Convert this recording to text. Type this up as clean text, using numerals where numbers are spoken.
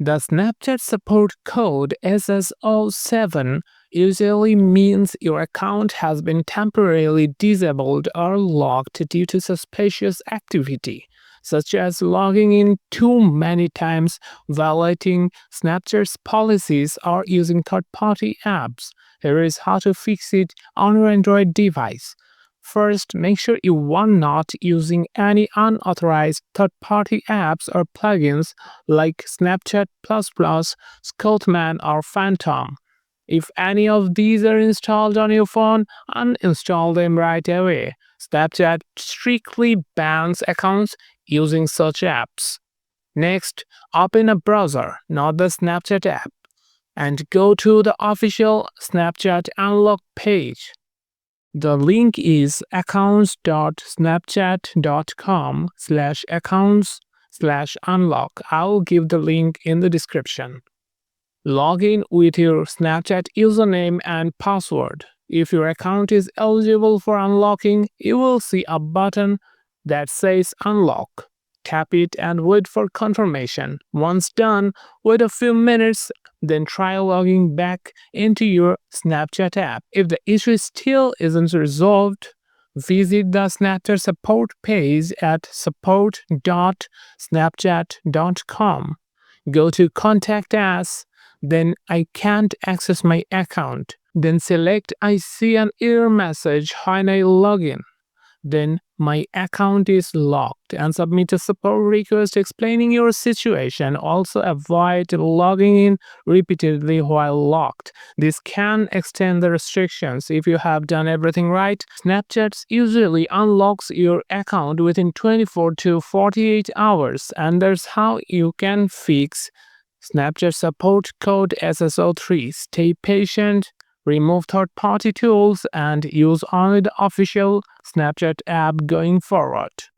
The Snapchat support code SS07 usually means your account has been temporarily disabled or locked due to suspicious activity, such as logging in too many times, violating Snapchat's policies, or using third party apps. Here is how to fix it on your Android device. First, make sure you are not using any unauthorized third party apps or plugins like Snapchat Plus Plus, Scoutman, or Phantom. If any of these are installed on your phone, uninstall them right away. Snapchat strictly bans accounts using such apps. Next, open a browser, not the Snapchat app, and go to the official Snapchat Unlock page. The link is accounts.snapchat.com/accounts/unlock. I'll give the link in the description. Log in with your Snapchat username and password. If your account is eligible for unlocking, you will see a button that says Unlock. Tap it and wait for confirmation. Once done, wait a few minutes, then try logging back into your Snapchat app. If the issue still isn't resolved, visit the Snapchat support page at support.snapchat.com. Go to Contact Us, then I can't access my account. Then select I see an error message when I log in. Then my account is locked and submit a support request explaining your situation. Also avoid logging in repeatedly while locked. This can extend the restrictions. If you have done everything right, Snapchat usually unlocks your account within 24 to 48 hours, and that's how you can fix Snapchat support code SS03. Stay patient, remove third-party tools, and use only the official Snapchat app going forward.